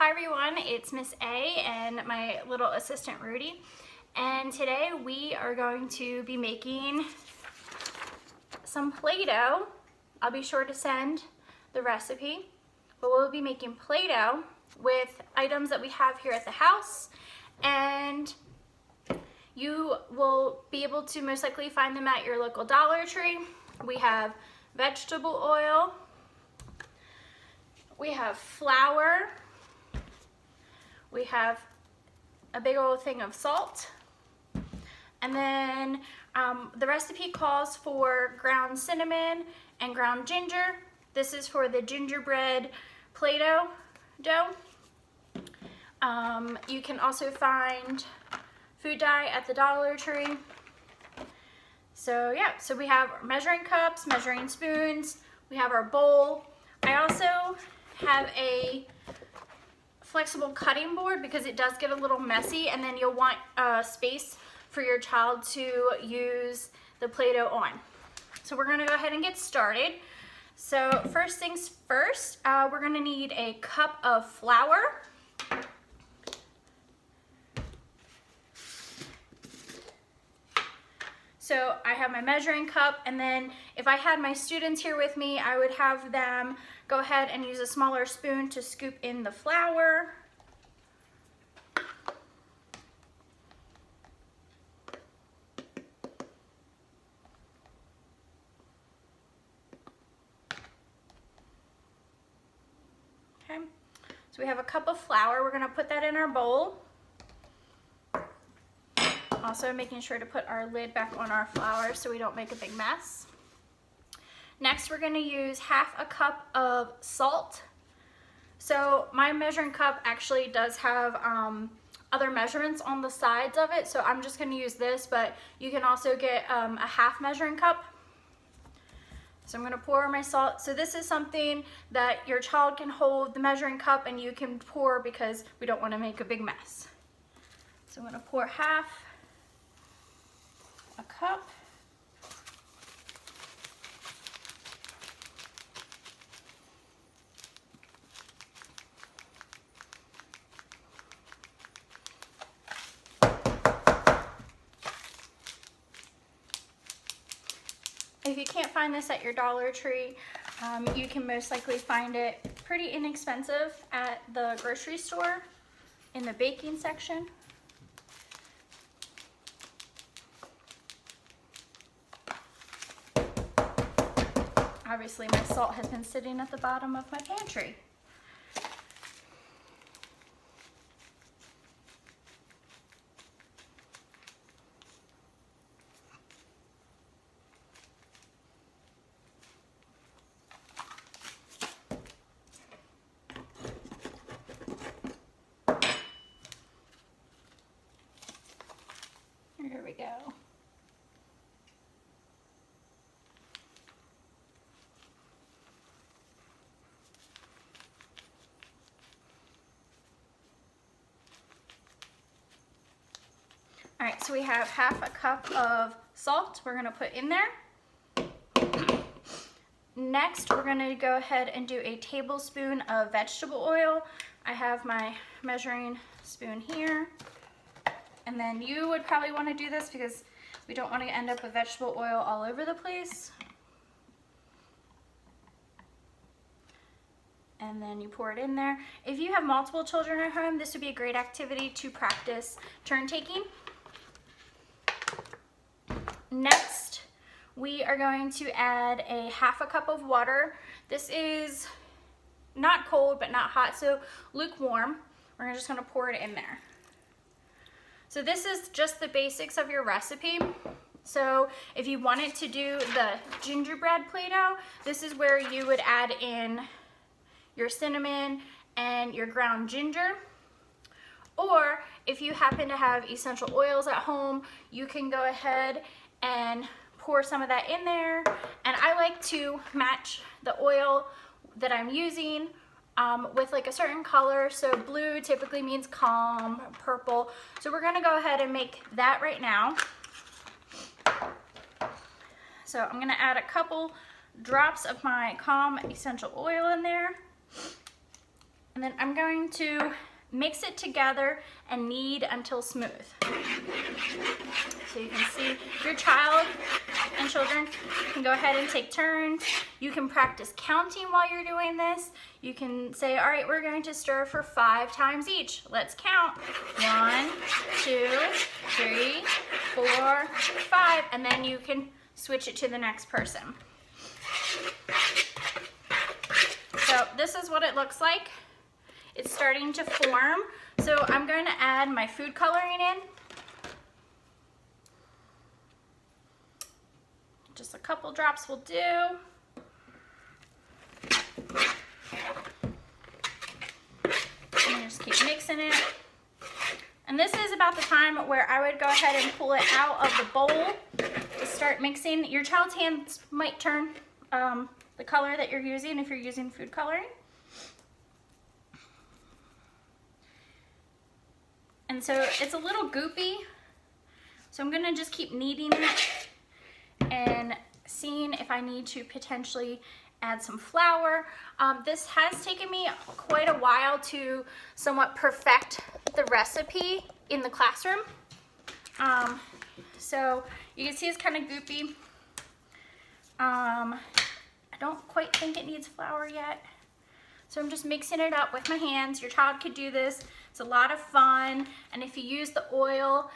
Hi everyone, it's Miss A and my little assistant Rudy, and today we are going to be making some Play-Doh. I'll be sure to send the recipe, but we'll be making Play-Doh with items that we have here at the house, and you will be able to most likely find them at your local Dollar Tree. We have vegetable oil, we have flour, we have a big old thing of salt, and then the recipe calls for ground cinnamon and ground ginger. This is for the gingerbread Play-Doh dough. You can also find food dye at the Dollar Tree. So yeah, so we have measuring cups, measuring spoons, we have our bowl. I also have a flexible cutting board because it does get a little messy, and then you'll want space for your child to use the Play-Doh on. So we're gonna go ahead and get started. So first things first, we're gonna need a cup of flour. So I have my measuring cup, and then if I had my students here with me, I would have them go ahead and use a smaller spoon to scoop in the flour. Okay, so we have a cup of flour. We're gonna put that in our bowl. Also making sure to put our lid back on our flour so we don't make a big mess. Next, we're gonna use half a cup of salt. So my measuring cup actually does have other measurements on the sides of it, so I'm just gonna use this, but you can also get a half measuring cup. So I'm gonna pour my salt. So this is something that your child can hold the measuring cup and you can pour because we don't wanna make a big mess. So I'm gonna pour half a cup. If you can't find this at your Dollar Tree, you can most likely find it pretty inexpensive at the grocery store in the baking section. Obviously, my salt has been sitting at the bottom of my pantry. Here we go. All right, so we have half a cup of salt we're gonna put in there. Next, we're gonna go ahead and do a tablespoon of vegetable oil. I have my measuring spoon here. And then you would probably wanna do this because we don't wanna end up with vegetable oil all over the place. And then you pour it in there. If you have multiple children at home, this would be a great activity to practice turn taking. Next, we are going to add a half a cup of water. This is not cold, but not hot, so lukewarm. We're just gonna pour it in there. So this is just the basics of your recipe. So if you wanted to do the gingerbread Play-Doh, this is where you would add in your cinnamon and your ground ginger. Or if you happen to have essential oils at home, you can go ahead and pour some of that in there. And I like to match the oil that I'm using with like a certain color. So blue typically means calm, purple. So we're gonna go ahead and make that right now. So I'm gonna add a couple drops of my calm essential oil in there. And then I'm going to mix it together and knead until smooth. So you can see your child and children can go ahead and take turns. You can practice counting while you're doing this. You can say, all right, we're going to stir for 5 times each. Let's count. 1, 2, 3, 4, 5, and then you can switch it to the next person. So this is what it looks like. It's starting to form. So I'm going to add my food coloring in. Just a couple drops will do. And just keep mixing it. And this is about the time where I would go ahead and pull it out of the bowl to start mixing. Your child's hands might turn the color that you're using if you're using food coloring. And so it's a little goopy, so I'm gonna just keep kneading it and seeing if I need to potentially add some flour. This has taken me quite a while to somewhat perfect the recipe in the classroom. So you can see it's kind of goopy. I don't quite think it needs flour yet. So I'm just mixing it up with my hands. Your child could do this. It's a lot of fun. And if you use the oil,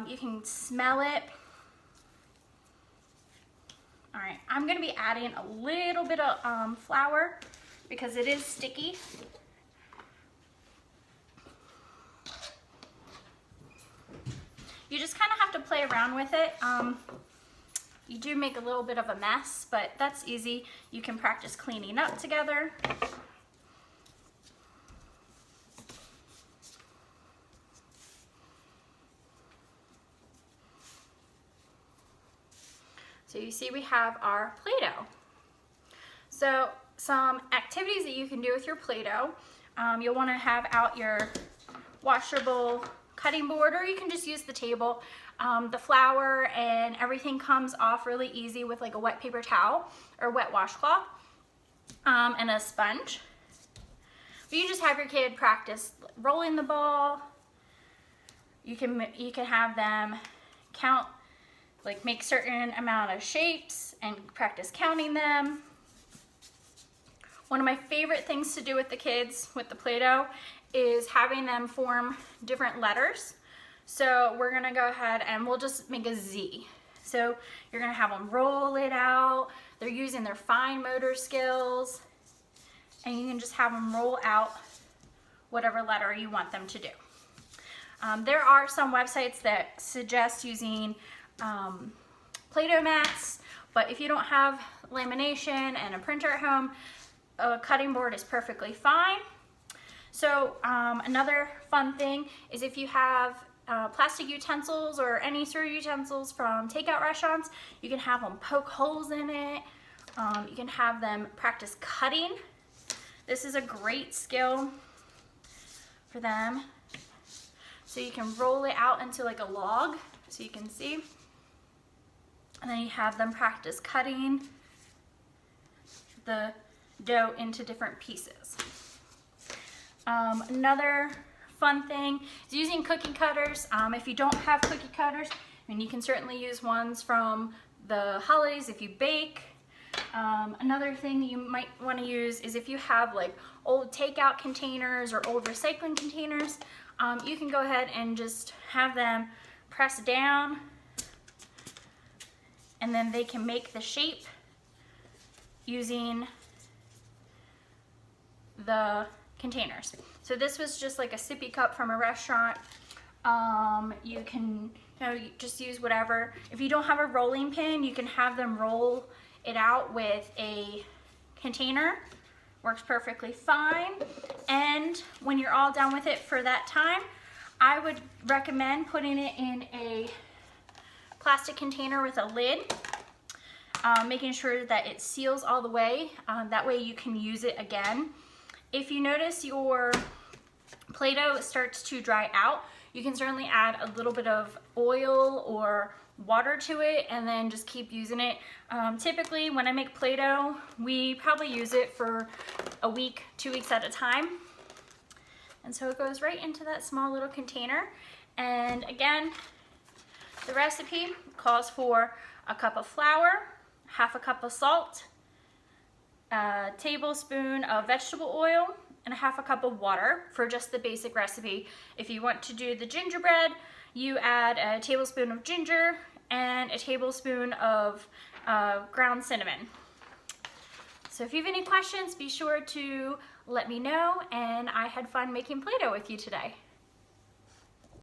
you can smell it. All right, I'm gonna be adding a little bit of flour because it is sticky. You just kind of have to play around with it. You do make a little bit of a mess, but that's easy. You can practice cleaning up together. So you see we have our Play-Doh. So some activities that you can do with your Play-Doh. You'll want to have out your washable cutting board, or you can just use the table. The flour and everything comes off really easy with like a wet paper towel or wet washcloth and a sponge. But you just have your kid practice rolling the ball. You can have them count, like make certain amount of shapes and practice counting them. One of my favorite things to do with the kids with the Play-Doh is having them form different letters. So we're gonna go ahead and we'll just make a Z. So you're gonna have them roll it out. They're using their fine motor skills, and you can just have them roll out whatever letter you want them to do. There are some websites that suggest using Play-Doh mats, but if you don't have lamination and a printer at home, a cutting board is perfectly fine. So another fun thing is if you have plastic utensils or any sort of utensils from takeout restaurants, you can have them poke holes in it. You can have them practice cutting. This is a great skill for them. So you can roll it out into like a log, so you can see. And then you have them practice cutting the dough into different pieces. Another fun thing is using cookie cutters. If you don't have cookie cutters, I mean, you can certainly use ones from the holidays if you bake. Another thing you might want to use is if you have like old takeout containers or old recycling containers, you can go ahead and just have them press down, and then they can make the shape using the containers. So this was just like a sippy cup from a restaurant. You can just use whatever. If you don't have a rolling pin, you can have them roll it out with a container. Works perfectly fine. And when you're all done with it for that time, I would recommend putting it in a plastic container with a lid, making sure that it seals all the way. That way you can use it again. If you notice your Play-Doh starts to dry out, you can certainly add a little bit of oil or water to it and then just keep using it. Typically when I make Play-Doh, we probably use it for a week, 2 weeks at a time. And so it goes right into that small little container. And again, the recipe calls for a cup of flour, half a cup of salt, a tablespoon of vegetable oil, and a half a cup of water for just the basic recipe. If you want to do the gingerbread, you add a tablespoon of ginger and a tablespoon of ground cinnamon. So if you have any questions, be sure to let me know, and I had fun making Play-Doh with you today.